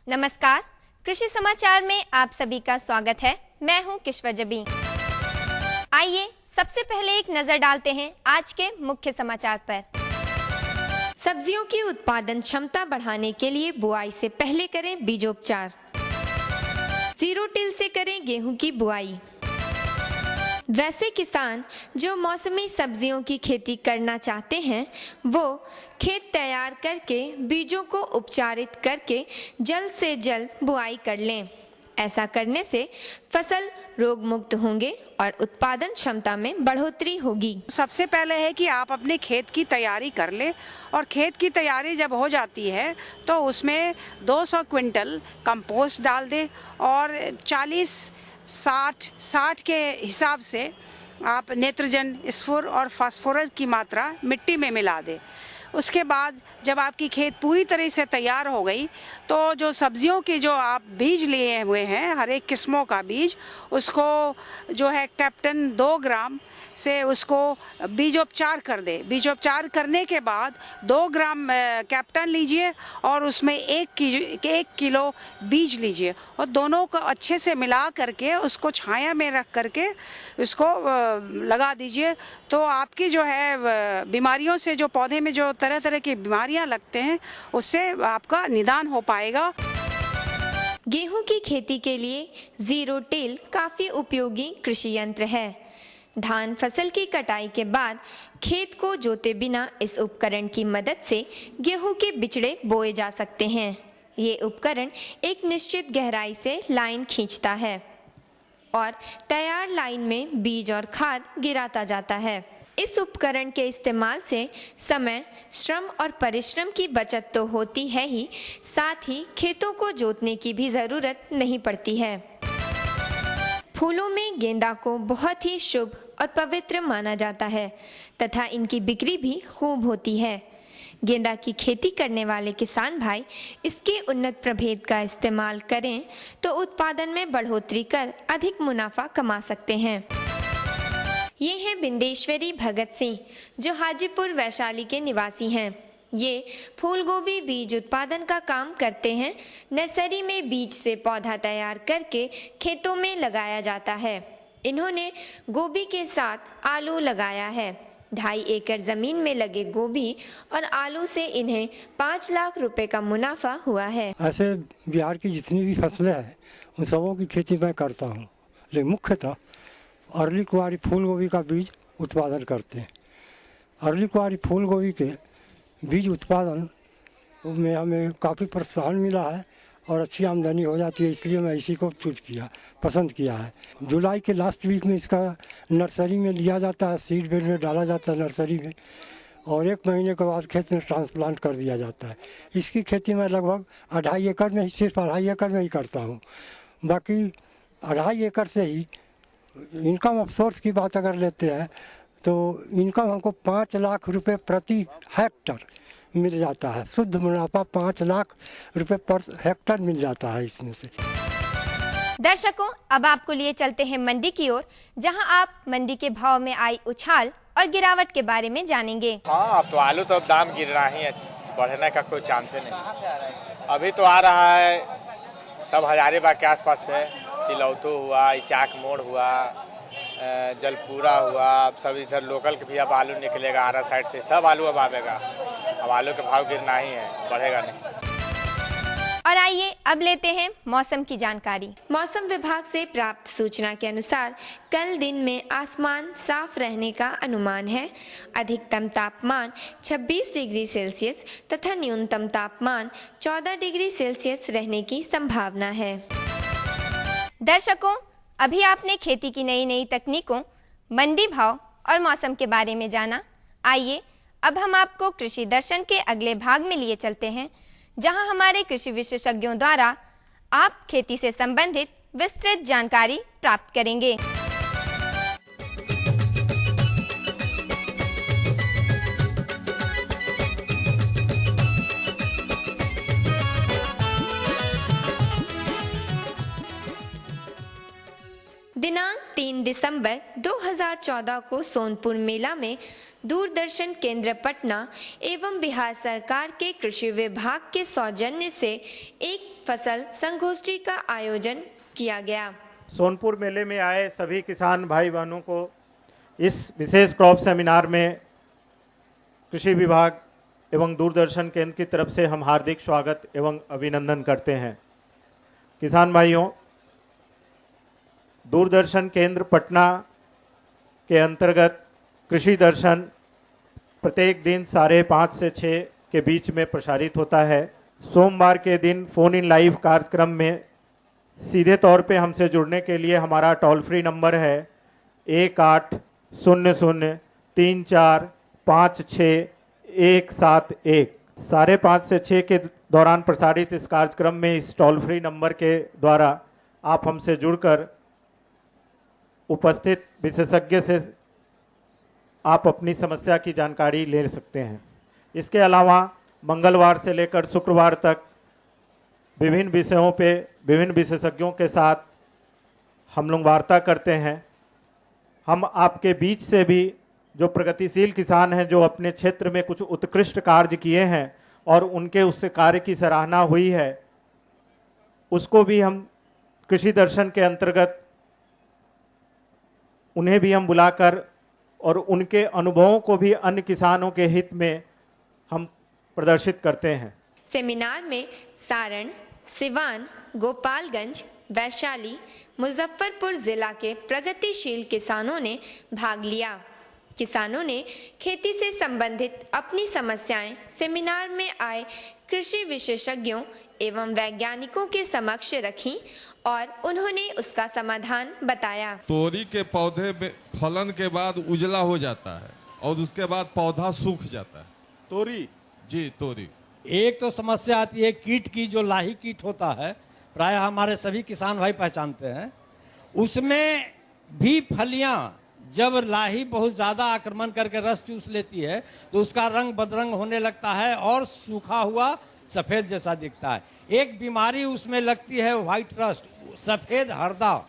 नमस्कार, कृषि समाचार में आप सभी का स्वागत है। मैं हूं किश्वर जबी। आइए सबसे पहले एक नजर डालते हैं आज के मुख्य समाचार पर। सब्जियों की उत्पादन क्षमता बढ़ाने के लिए बुआई से पहले करें बीजोपचार। जीरो टिल से करें गेहूं की बुआई। वैसे किसान जो मौसमी सब्जियों की खेती करना चाहते हैं वो खेत तैयार करके बीजों को उपचारित करके जल्द से जल्द बुआई कर लें। ऐसा करने से फसल रोग मुक्त होंगे और उत्पादन क्षमता में बढ़ोतरी होगी। सबसे पहले है कि आप अपने खेत की तैयारी कर ले और खेत की तैयारी जब हो जाती है तो उसमें 200 क्विंटल कंपोस्ट डाल दे और 40-60 के हिसाब से आप नेत्रजन, स्फुर और फास्फोरस की मात्रा मिट्टी में मिला दे। उसके बाद जब आपकी खेत पूरी तरह से तैयार हो गई तो जो सब्जियों के जो आप बीज लिए हुए हैं, हर एक किस्मों का बीज, उसको जो है कैप्टन 2 ग्राम से उसको बीजोपचार कर दे। बीजोपचार करने के बाद 2 ग्राम कैप्टन लीजिए और उसमें 1 किलो बीज लीजिए और दोनों को अच्छे से मिला करके उसको छाया में रख करके उसको लगा दीजिए। तो आपकी जो है बीमारियों से, जो पौधे में जो तरह तरह की बीमारियां लगते हैं, उससे आपका निदान हो पाएगा। गेहूं की खेती के लिए जीरो टिल काफी उपयोगी कृषि यंत्र है। धान फसल की कटाई के बाद खेत को जोते बिना इस उपकरण की मदद से गेहूं के बिचड़े बोए जा सकते हैं। ये उपकरण एक निश्चित गहराई से लाइन खींचता है और तैयार लाइन में बीज और खाद गिराता जाता है। इस उपकरण के इस्तेमाल से समय, श्रम और परिश्रम की बचत तो होती है ही, साथ ही खेतों को जोतने की भी जरूरत नहीं पड़ती है। फूलों में गेंदा को बहुत ही शुभ और पवित्र माना जाता है तथा इनकी बिक्री भी खूब होती है। गेंदा की खेती करने वाले किसान भाई इसके उन्नत प्रभेद का इस्तेमाल करें तो उत्पादन में बढ़ोतरी कर अधिक मुनाफा कमा सकते हैं। ये हैं बिंदेश्वरी भगत सिंह जो हाजीपुर वैशाली के निवासी हैं। ये फूल गोभी बीज उत्पादन का काम करते हैं। नर्सरी में बीज से पौधा तैयार करके खेतों में लगाया जाता है। इन्होंने गोभी के साथ आलू लगाया है। 2.5 एकड़ जमीन में लगे गोभी और आलू से इन्हें 5 लाख रुपए का मुनाफा हुआ है। ऐसे बिहार की जितनी भी फसलें हैं उन सबों की खेती मैं करता हूँ, लेकिन मुख्यतः अर्ली कुआरी फूल गोभी का बीज उत्पादन करते हैं। अर्ली कुआरी फूल गोभी के बीज उत्पादन में हमें काफ़ी प्रोत्साहन मिला है और अच्छी आमदनी हो जाती है, इसलिए मैं इसी को पसंद किया है। जुलाई के लास्ट वीक में इसका नर्सरी में लिया जाता है, सीड बेड में डाला जाता है नर्सरी में, और 1 महीने के बाद खेत में ट्रांसप्लांट कर दिया जाता है। इसकी खेती मैं लगभग 2.5 एकड़ में ही, सिर्फ 2.5 एकड़ में ही करता हूँ। बाकी 2.5 एकड़ से ही इनकम ऑफ सोर्स की बात अगर लेते हैं तो इनकम हमको 5 लाख रुपए प्रति हेक्टर मिल जाता है। शुद्ध मुनाफा 5 लाख रुपए पर हेक्टर मिल जाता है इसमें से। दर्शकों, अब आपको लिए चलते हैं मंडी की ओर, जहां आप मंडी के भाव में आई उछाल और गिरावट के बारे में जानेंगे। हाँ, अब तो आलू तो दाम गिर रहा ही है, बढ़ने का कोई चांस नहीं। अभी तो आ रहा है सब हजारीबाग के आसपास से, तिलौथू हुआ, इचाक मोड़ हुआ, जलपूरा हुआ, सब इधर लोकल के भी अब आलू निकलेगा आरा साइड से, सब आलू अब आवेगा। अब आलू के भाव गिरना ही है, बढ़ेगा नहीं। और आइए अब लेते हैं मौसम की जानकारी। मौसम विभाग से प्राप्त सूचना के अनुसार कल दिन में आसमान साफ रहने का अनुमान है। अधिकतम तापमान 26 डिग्री सेल्सियस तथा न्यूनतम तापमान 14 डिग्री सेल्सियस रहने की संभावना है। दर्शकों, अभी आपने खेती की नई नई तकनीकों, मंडी भाव और मौसम के बारे में जाना। आइए अब हम आपको कृषि दर्शन के अगले भाग में लिए चलते हैं, जहां हमारे कृषि विशेषज्ञों द्वारा आप खेती से संबंधित विस्तृत जानकारी प्राप्त करेंगे। दिनांक 3 दिसंबर 2014 को सोनपुर मेला में दूरदर्शन केंद्र पटना एवं बिहार सरकार के कृषि विभाग के सौजन्य से एक फसल संगोष्ठी का आयोजन किया गया। सोनपुर मेले में आए सभी किसान भाई बहनों को इस विशेष क्रॉप सेमिनार में कृषि विभाग एवं दूरदर्शन केंद्र की तरफ से हम हार्दिक स्वागत एवं अभिनंदन करते हैं। किसान भाइयों, दूरदर्शन केंद्र पटना के अंतर्गत कृषि दर्शन प्रत्येक दिन 5:30 से 6 के बीच में प्रसारित होता है। सोमवार के दिन फ़ोन इन लाइव कार्यक्रम में सीधे तौर पे हमसे जुड़ने के लिए हमारा टोल फ्री नंबर है 1800-3456-171। 5:30 से 6 के दौरान प्रसारित इस कार्यक्रम में इस टोल फ्री नंबर के द्वारा आप हमसे जुड़कर उपस्थित विशेषज्ञ से आप अपनी समस्या की जानकारी ले सकते हैं। इसके अलावा मंगलवार से लेकर शुक्रवार तक विभिन्न विषयों पे विभिन्न विशेषज्ञों के साथ हम लोग वार्ता करते हैं। हम आपके बीच से भी जो प्रगतिशील किसान हैं, जो अपने क्षेत्र में कुछ उत्कृष्ट कार्य किए हैं और उनके उस कार्य की सराहना हुई है, उसको भी हम कृषि दर्शन के अंतर्गत उन्हें भी हम बुलाकर और उनके अनुभवों को भी अन्य किसानों के हित में हम प्रदर्शित करते हैं। सेमिनार में सारण, सिवान, गोपालगंज, वैशाली, मुजफ्फरपुर जिला के प्रगतिशील किसानों ने भाग लिया। किसानों ने खेती से संबंधित अपनी समस्याएं सेमिनार में आए कृषि विशेषज्ञों एवं वैज्ञानिकों के समक्ष रखी और उन्होंने उसका समाधान बताया। तोरी के पौधे में फलन के बाद उजला हो जाता है और उसके बाद पौधा सूख जाता है। तोरी जी, तोरी एक तो समस्या आती है कीट की, जो लाही कीट होता है, प्राय हमारे सभी किसान भाई पहचानते हैं। उसमें भी फलियां जब लाही बहुत ज़्यादा आक्रमण करके रस चूस लेती है तो उसका रंग बदरंग होने लगता है और सूखा हुआ सफ़ेद जैसा दिखता है। एक बीमारी उसमें लगती है व्हाइट रस्ट, सफ़ेद हरदा।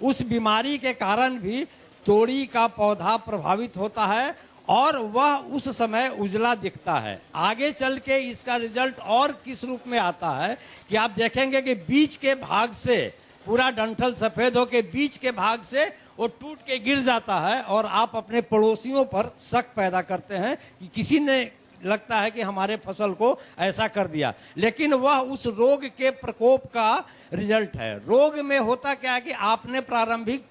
उस बीमारी के कारण भी तोरी का पौधा प्रभावित होता है और वह उस समय उजला दिखता है। आगे चल के इसका रिजल्ट और किस रूप में आता है कि आप देखेंगे कि बीच के भाग से पूरा डंठल सफ़ेद हो के बीच के भाग से वो टूट के गिर जाता है और आप अपने पड़ोसियों पर शक पैदा करते हैं कि किसी ने, लगता है कि हमारे फसल को ऐसा कर दिया, लेकिन वह उस रोग के प्रकोप का रिजल्ट है। रोग में होता क्या है कि आपने प्रारंभिक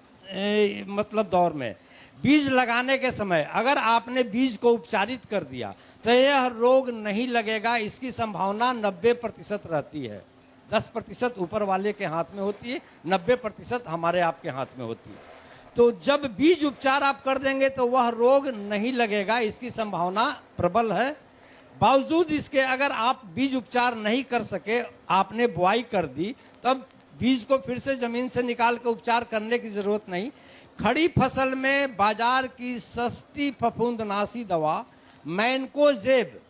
मतलब दौर में बीज लगाने के समय अगर आपने बीज को उपचारित कर दिया तो यह रोग नहीं लगेगा, इसकी संभावना 90% रहती है। 10% ऊपर वाले के हाथ में होती है, 90% हमारे आपके हाथ में होती है। तो जब बीज उपचार आप कर देंगे तो वह रोग नहीं लगेगा, इसकी संभावना प्रबल है। बावजूद इसके अगर आप बीज उपचार नहीं कर सके, आपने बुआई कर दी, तब बीज को फिर से जमीन से निकाल कर उपचार करने की जरूरत नहीं। खड़ी फसल में बाजार की सस्ती फफूंदनाशी दवा मैनकोजेब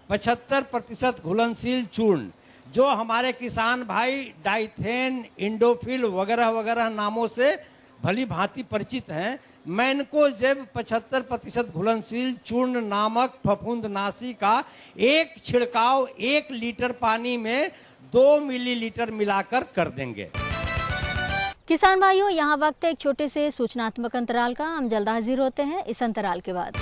75% घुलनशील चूर्ण, जो हमारे किसान भाई डाइथेन, इंडोफिल वगैरह वगैरह नामों से भली भांति परिचित हैं, मैनकोजेब 75% घुलनशील चूर्ण नामक फफूंदनाशी का एक छिड़काव 1 लीटर पानी में 2 मिलीलीटर मिलाकर कर देंगे। किसान भाइयों, यहाँ वक्त है एक छोटे से सूचनात्मक अंतराल का। हम जल्द हाजिर होते हैं इस अंतराल के बाद।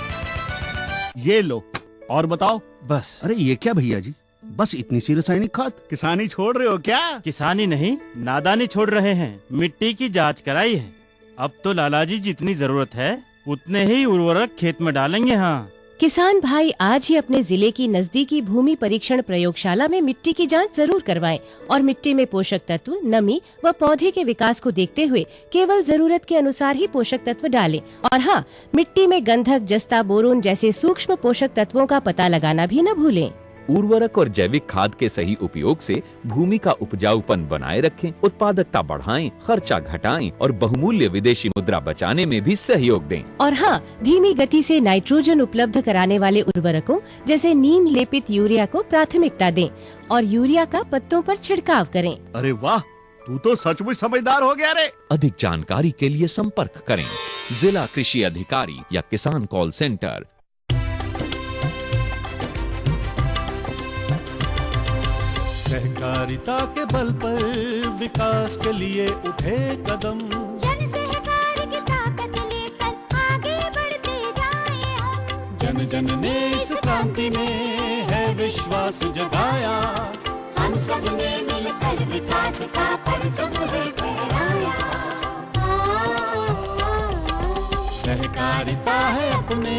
ये लो और बताओ। बस। अरे ये क्या भैया जी, बस इतनी सी रासायनिक खाद? किसानी छोड़ रहे हो क्या? किसानी नहीं, नादानी छोड़ रहे हैं। मिट्टी की जांच कराई है। अब तो लाला जी जितनी जरूरत है उतने ही उर्वरक खेत में डालेंगे। हाँ, किसान भाई आज ही अपने जिले की नजदीकी भूमि परीक्षण प्रयोगशाला में मिट्टी की जांच जरूर करवाएं और मिट्टी में पोषक तत्व, नमी व पौधे के विकास को देखते हुए केवल जरूरत के अनुसार ही पोषक तत्व डालें। और हाँ, मिट्टी में गंधक, जस्ता, बोरोन जैसे सूक्ष्म पोषक तत्वों का पता लगाना भी न भूलें। उर्वरक और जैविक खाद के सही उपयोग से भूमि का उपजाऊपन बनाए रखें, उत्पादकता बढ़ाएं, खर्चा घटाएं और बहुमूल्य विदेशी मुद्रा बचाने में भी सहयोग दें। और हाँ, धीमी गति से नाइट्रोजन उपलब्ध कराने वाले उर्वरकों जैसे नीम लेपित यूरिया को प्राथमिकता दें और यूरिया का पत्तों पर छिड़काव करें। अरे वाह, तू तो सचमुच समझदार हो गया रे। अधिक जानकारी के लिए संपर्क करें जिला कृषि अधिकारी या किसान कॉल सेंटर। सहकारिता के बल पर विकास के लिए उठे कदम, जन सहकार की ताकत लेकर आगे बढ़ते जाएं हम। जन जन ने इस क्रांति में है विश्वास जगाया, हम सब ने मिलकर विकास का परचम है फहराया। सहकारिता है अपने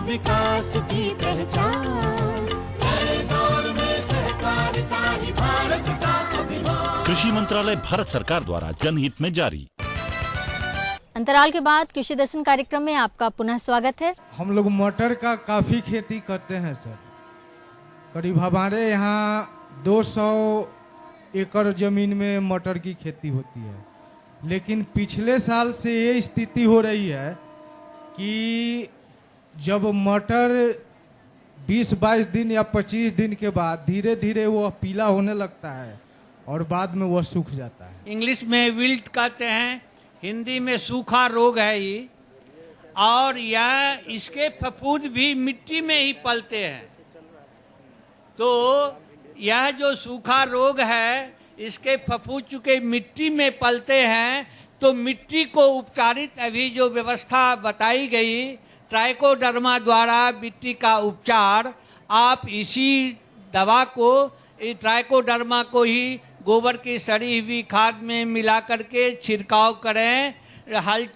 विकास की पहचान, नए दौर में सहकारिता ही भारत का अभिमान। कृषि मंत्रालय भारत सरकार द्वारा जनहित में जारी। अंतराल के बाद कृषि दर्शन कार्यक्रम में आपका पुनः स्वागत है। हम लोग मटर का काफ़ी खेती करते हैं सर। करीब हमारे यहाँ 200 एकड़ ज़मीन में मटर की खेती होती है, लेकिन पिछले साल से ये स्थिति हो रही है कि जब मटर 20-22 दिन या 25 दिन के बाद धीरे धीरे वो पीला होने लगता है और बाद में वो सूख जाता है। इंग्लिश में विल्ट कहते हैं, हिंदी में सूखा रोग है ये, और यह इसके फफूंद भी मिट्टी में ही पलते हैं। तो यह जो सूखा रोग है, इसके फफूंद चूंकि मिट्टी में पलते हैं, तो मिट्टी को उपचारित अभी जो व्यवस्था बताई गई ट्राइकोडर्मा द्वारा मिट्टी का उपचार, आप इसी दवा को, ट्राइकोडर्मा को ही गोबर की सड़ी हुई खाद में मिला करके छिड़काव करें, हल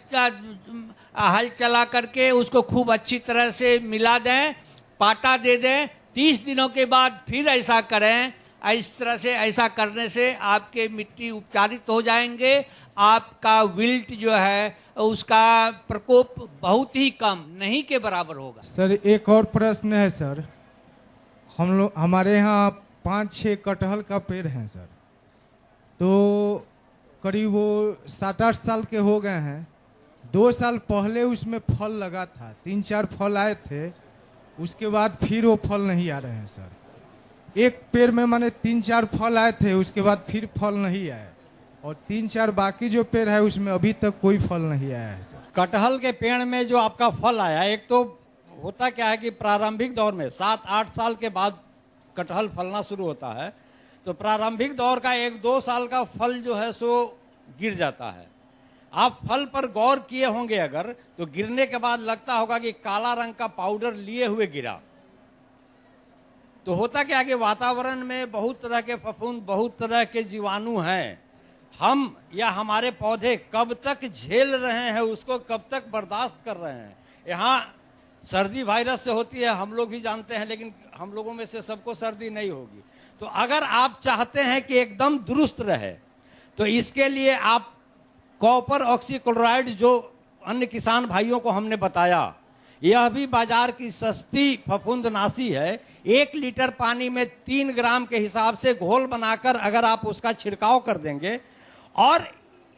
चला करके उसको खूब अच्छी तरह से मिला दें, पाटा दे दें। 30 दिनों के बाद फिर ऐसा करें। इस तरह से ऐसा करने से आपके मिट्टी उपचारित हो जाएंगे। आपका विल्ट जो है उसका प्रकोप बहुत ही कम, नहीं के बराबर होगा। सर एक और प्रश्न है सर, हमारे यहाँ 5-6 कटहल का पेड़ हैं सर, तो करीब वो 7-8 साल के हो गए हैं। 2 साल पहले उसमें फल लगा था, 3-4 फल आए थे, उसके बाद फिर वो फल नहीं आ रहे हैं सर। एक पेड़ में माने 3-4 फल आए थे, उसके बाद फिर फल नहीं आए, और 3-4 बाकी जो पेड़ है उसमें अभी तक कोई फल नहीं आया है सर। कटहल के पेड़ में जो आपका फल आया, एक तो होता क्या है कि प्रारंभिक दौर में 7-8 साल के बाद कटहल फलना शुरू होता है, तो प्रारंभिक दौर का 1-2 साल का फल जो है सो गिर जाता है। आप फल पर गौर किए होंगे अगर, तो गिरने के बाद लगता होगा कि काला रंग का पाउडर लिए हुए गिरा। तो होता क्या कि वातावरण में बहुत तरह के फफूंद, बहुत तरह के जीवाणु हैं। हम या हमारे पौधे कब तक झेल रहे हैं, उसको कब तक बर्दाश्त कर रहे हैं। यहाँ सर्दी वायरस से होती है, हम लोग भी जानते हैं, लेकिन हम लोगों में से सबको सर्दी नहीं होगी। तो अगर आप चाहते हैं कि एकदम दुरुस्त रहे, तो इसके लिए आप कॉपर ऑक्सीक्लोराइड, जो अन्य किसान भाइयों को हमने बताया, यह भी बाजार की सस्ती फफूंदनाशी है। 1 लीटर पानी में 3 ग्राम के हिसाब से घोल बनाकर अगर आप उसका छिड़काव कर देंगे, और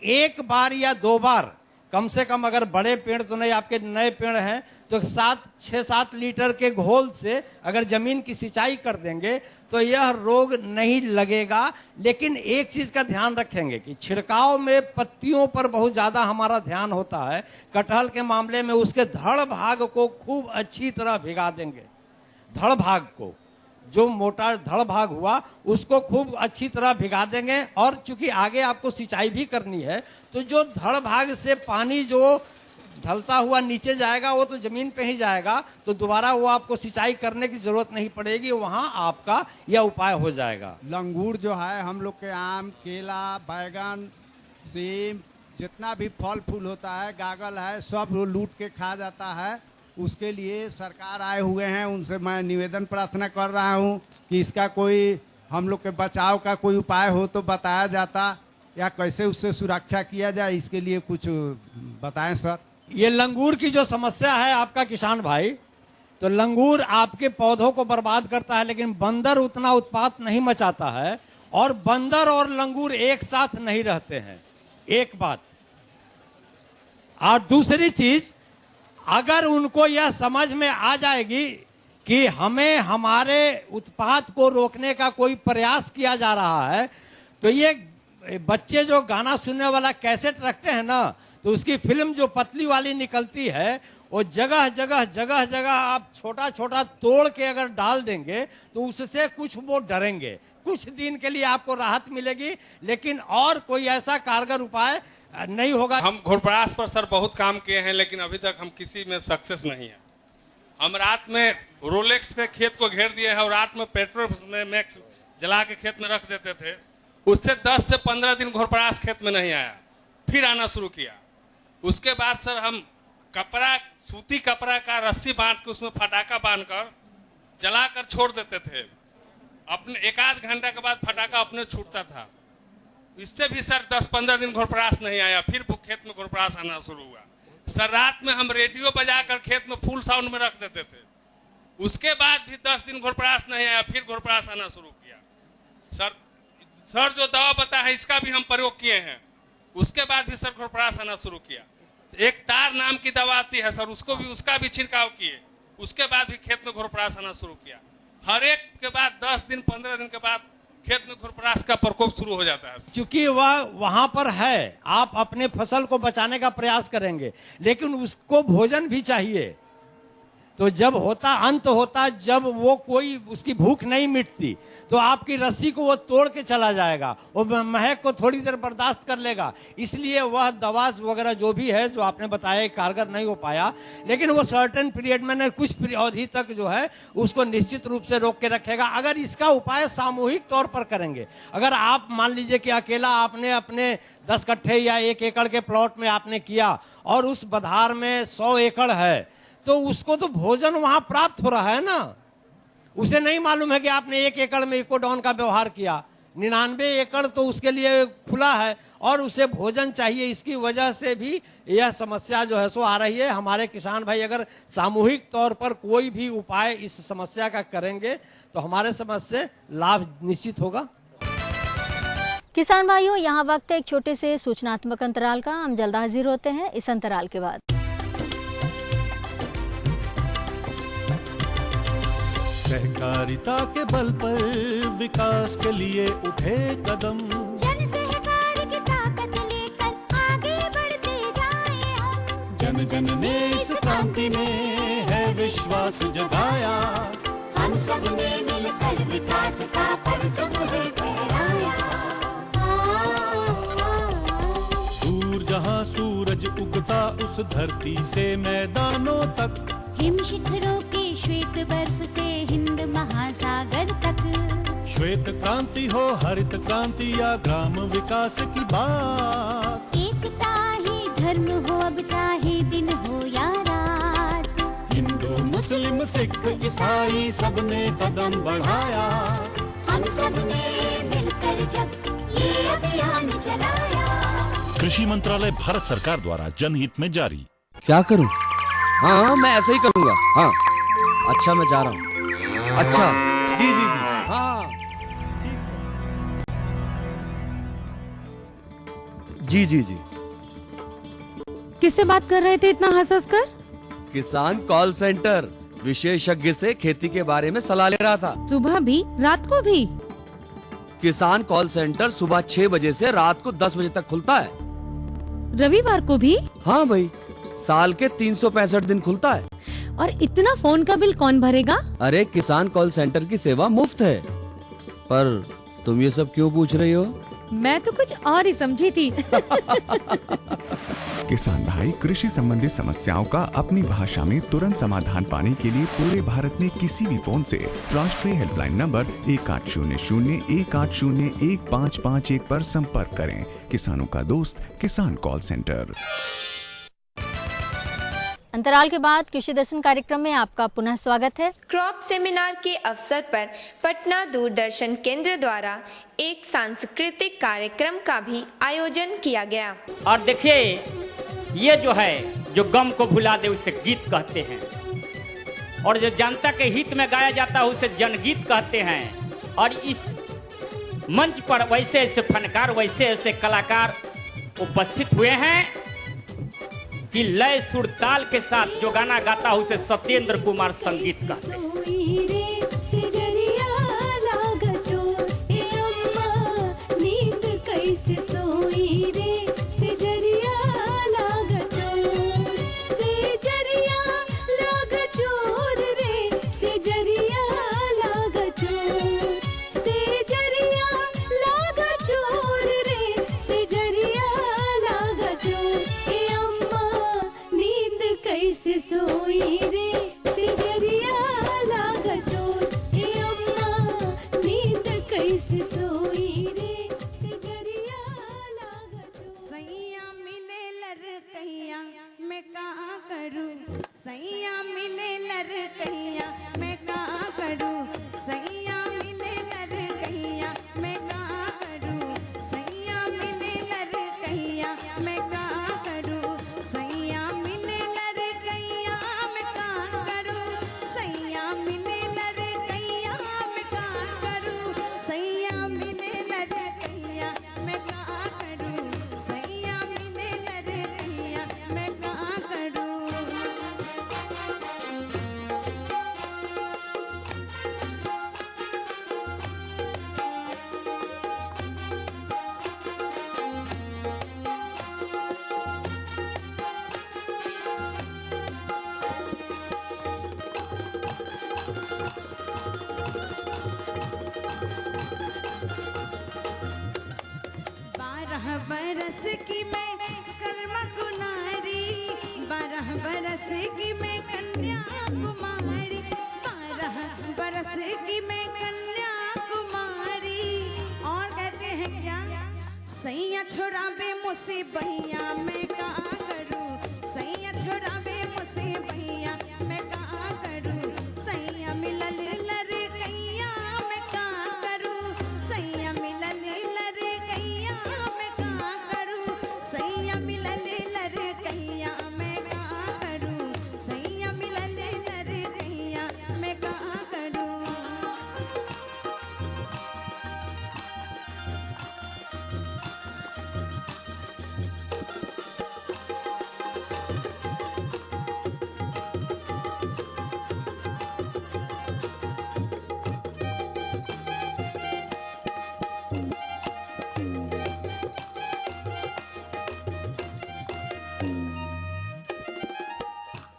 1 बार या 2 बार कम से कम, अगर बड़े पेड़ तो नहीं, आपके नए पेड़ हैं, तो 6-7 लीटर के घोल से अगर जमीन की सिंचाई कर देंगे तो यह रोग नहीं लगेगा। लेकिन एक चीज का ध्यान रखेंगे कि छिड़काव में पत्तियों पर बहुत ज्यादा हमारा ध्यान होता है। कटहल के मामले में उसके धड़ भाग को खूब अच्छी तरह भिगा देंगे। धड़ भाग को, जो मोटा धड़ भाग हुआ, उसको खूब अच्छी तरह भिगा देंगे। और चूंकि आगे आपको सिंचाई भी करनी है, तो जो धड़ भाग से पानी जो ढलता हुआ नीचे जाएगा, वो तो जमीन पे ही जाएगा, तो दोबारा वो आपको सिंचाई करने की जरूरत नहीं पड़ेगी, वहां आपका यह उपाय हो जाएगा। लंगूर जो है, हम लोग के आम, केला, बैगन, सेम, जितना भी फल फूल होता है, गागल है, सब लूट के खा जाता है। उसके लिए सरकार आए हुए हैं, उनसे मैं निवेदन प्रार्थना कर रहा हूं कि इसका कोई हम लोग के बचाव का कोई उपाय हो तो बताया जाता, या कैसे उससे सुरक्षा किया जाए, इसके लिए कुछ बताएं सर। ये लंगूर की जो समस्या है आपका किसान भाई, तो लंगूर आपके पौधों को बर्बाद करता है, लेकिन बंदर उतना उत्पात नहीं मचाता है, और बंदर और लंगूर एक साथ नहीं रहते हैं, एक बात। और दूसरी चीज, अगर उनको यह समझ में आ जाएगी कि हमें हमारे उत्पात को रोकने का कोई प्रयास किया जा रहा है, तो ये बच्चे जो गाना सुनने वाला कैसेट रखते हैं ना, तो उसकी फिल्म जो पतली वाली निकलती है, वो जगह जगह आप छोटा छोटा तोड़ के अगर डाल देंगे तो उससे कुछ वो डरेंगे, कुछ दिन के लिए आपको राहत मिलेगी, लेकिन और कोई ऐसा कारगर उपाय नहीं होगा। हम घुड़पड़ास पर सर बहुत काम किए हैं, लेकिन अभी तक हम किसी में सक्सेस नहीं है। हम रात में रोलेक्स के खेत को घेर दिए हैं और रात में पेट्रोल में मैक्स जला के खेत में रख देते थे, उससे 10 से 15 दिन घुड़पड़ास खेत में नहीं आया, फिर आना शुरू किया। उसके बाद सर हम कपड़ा, सूती कपड़ा का रस्सी बांध के उसमें फटाका बांधकर जलाकर छोड़ देते थे, अपने एक आध घंटा के बाद फटाका अपने छूटता था। इससे भी सर 10-15 दिन घुड़पड़ास नहीं आया, फिर खेत में घुड़पड़ास आना शुरू हुआ। सर रात में हम रेडियो बजाकर खेत में फुल साउंड में रख देते थे, उसके बाद भी 10 दिन घुड़पड़ास नहीं आया, फिर घुड़पड़ास आना शुरू किया। सर जो दवा बताया है इसका भी हम प्रयोग किए हैं, उसके बाद भी सर घुड़पड़ास आना शुरू किया। एक तार नाम की दवा आती है सर, उसका भी छिड़काव किए, उसके बाद भी खेत में घुड़पड़ास आना शुरू किया। हर एक के बाद 10 दिन 15 दिन के बाद खेत में घुड़पड़ास का प्रकोप शुरू हो जाता है। चूंकि वह वहां पर है, आप अपने फसल को बचाने का प्रयास करेंगे, लेकिन उसको भोजन भी चाहिए। तो जब अंत होता, जब वो कोई उसकी भूख नहीं मिटती, तो आपकी रस्सी को वो तोड़ के चला जाएगा, वो महक को थोड़ी देर बर्दाश्त कर लेगा। इसलिए वह दवा वगैरह जो भी है जो आपने बताया कारगर नहीं हो पाया, लेकिन वो सर्टेन पीरियड में कुछ अवधि तक जो है उसको निश्चित रूप से रोक के रखेगा। अगर इसका उपाय सामूहिक तौर पर करेंगे, अगर आप मान लीजिए कि अकेला आपने अपने 10 कट्ठे या 1 एकड़ के प्लॉट में आपने किया और उस बधार में 100 एकड़ है, तो उसको तो भोजन वहां प्राप्त हो रहा है ना। उसे नहीं मालूम है कि आपने 1 एकड़ में इकोडॉन का व्यवहार किया, 99 एकड़ तो उसके लिए खुला है और उसे भोजन चाहिए। इसकी वजह से भी यह समस्या जो है सो आ रही है। हमारे किसान भाई अगर सामूहिक तौर पर कोई भी उपाय इस समस्या का करेंगे तो हमारे समझ से लाभ निश्चित होगा। किसान भाइयों, यहाँ वक्त एक छोटे से सूचनात्मक अंतराल का, हम जल्द हाजिर होते हैं इस अंतराल के बाद। सहकारिता के बल पर विकास के लिए उठे कदम, जन सहकार की ताकत लेकर आगे बढ़ते जाएं हम। जन जन ने इस क्रांति में है विश्वास जगाया, हम सब ने मिलकर विकास का परचम है फहराया। दूर जहां सूरज उगता उस धरती से मैदानों तक, हिम शिखरों के श्वेत बर्फ से हिंद महासागर तक। श्वेत क्रांति हो हरित क्रांति या ग्राम विकास की बात, एकता ही धर्म हो अब चाहे दिन हो या रात। हिंदू मुस्लिम सिख ईसाई सबने कदम बढ़ाया, हम सब ने मिलकर जब ये अभियान चलाया। कृषि मंत्रालय भारत सरकार द्वारा जनहित में जारी। क्या करूं? हाँ मैं ऐसा ही करूंगा। हाँ अच्छा मैं जा रहा हूँ। अच्छा जी जी जी हाँ जी जी जी। किससे बात कर रहे थे इतना हंस कर? किसान कॉल सेंटर, विशेषज्ञ से खेती के बारे में सलाह ले रहा था। सुबह भी रात को भी? किसान कॉल सेंटर सुबह 6 बजे से रात को 10 बजे तक खुलता है। रविवार को भी? हाँ भाई, साल के 365 दिन खुलता है। और इतना फोन का बिल कौन भरेगा? अरे किसान कॉल सेंटर की सेवा मुफ्त है। पर तुम ये सब क्यों पूछ रही हो? मैं तो कुछ और ही समझी थी। किसान भाई, कृषि संबंधित समस्याओं का अपनी भाषा में तुरंत समाधान पाने के लिए पूरे भारत में किसी भी फोन से राष्ट्रीय हेल्पलाइन नंबर 1800-1801-551 पर संपर्क करें। किसानों का दोस्त किसान कॉल सेंटर। अंतराल के बाद कृषि दर्शन कार्यक्रम में आपका पुनः स्वागत है। क्रॉप सेमिनार के अवसर पर पटना दूरदर्शन केंद्र द्वारा एक सांस्कृतिक कार्यक्रम का भी आयोजन किया गया। और देखिए, ये जो है जो गम को भुला दे उसे गीत कहते हैं, और जो जनता के हित में गाया जाता है उसे जनगीत कहते हैं। और इस मंच पर वैसे ऐसे फनकार, वैसे ऐसे कलाकार उपस्थित हुए हैं कि लय सुर ताल के साथ जो गाना गाता है उसे सत्येंद्र कुमार संगीत कहते हैं। बरस की मैं कर्म कुनारी, 12 बरस की मैं कन्या कुमारी, 12 बरस की मैं कन्या कुमारी। और कहते हैं क्या, सैया छोड़ाबे मुझसे भैया मैं का करूं, सैया छोड़ाबे मुझसे भैया मैं का करूं, सैया मिलल लरे कैया मैं का करूं, सैया मिलल लरे कैया मैं का करूं, सैया मिलल लरे कैया मैं का करूं, सैया मिलल लरे कैया मैं का करूं।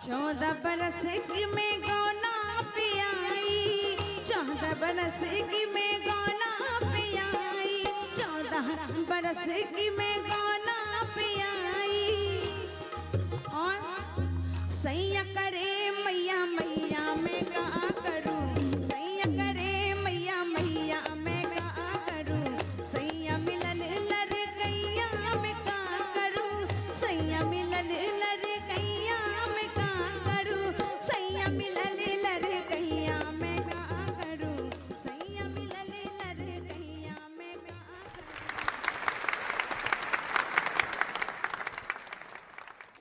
चौदह बरस की मैं गौना पियाई, 14 बरस की मैं गौना पियाई, 14 बरस की मैं गौना पियाई। और सैया करे मैया मैया मैं का करूं, सैया करे मैया मैया मैं का करूं, सैया मिलल लरे कैया मैं का करूं, सैया मिलल लरे कैया मैं का करूं, सैया मिलल लरे कैया मैं का करूं, सैया मिलल लरे कैया मैं का।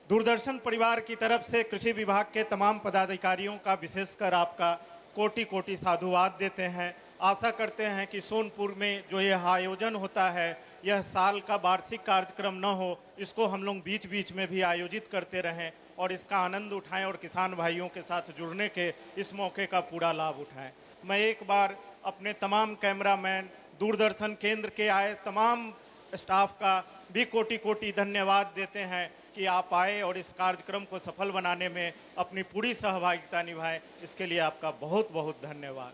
दूरदर्शन परिवार की तरफ से कृषि विभाग के तमाम पदाधिकारियों का विशेषकर आपका कोटि कोटि साधुवाद देते हैं। आशा करते हैं कि सोनपुर में जो यह आयोजन होता है यह साल का वार्षिक कार्यक्रम न हो, इसको हम लोग बीच बीच में भी आयोजित करते रहें और इसका आनंद उठाएं और किसान भाइयों के साथ जुड़ने के इस मौके का पूरा लाभ उठाएं। मैं एक बार अपने तमाम कैमरामैन, दूरदर्शन केंद्र के आए तमाम स्टाफ का भी कोटि कोटि धन्यवाद देते हैं कि आप आए और इस कार्यक्रम को सफल बनाने में अपनी पूरी सहभागिता निभाएं। इसके लिए आपका बहुत बहुत धन्यवाद।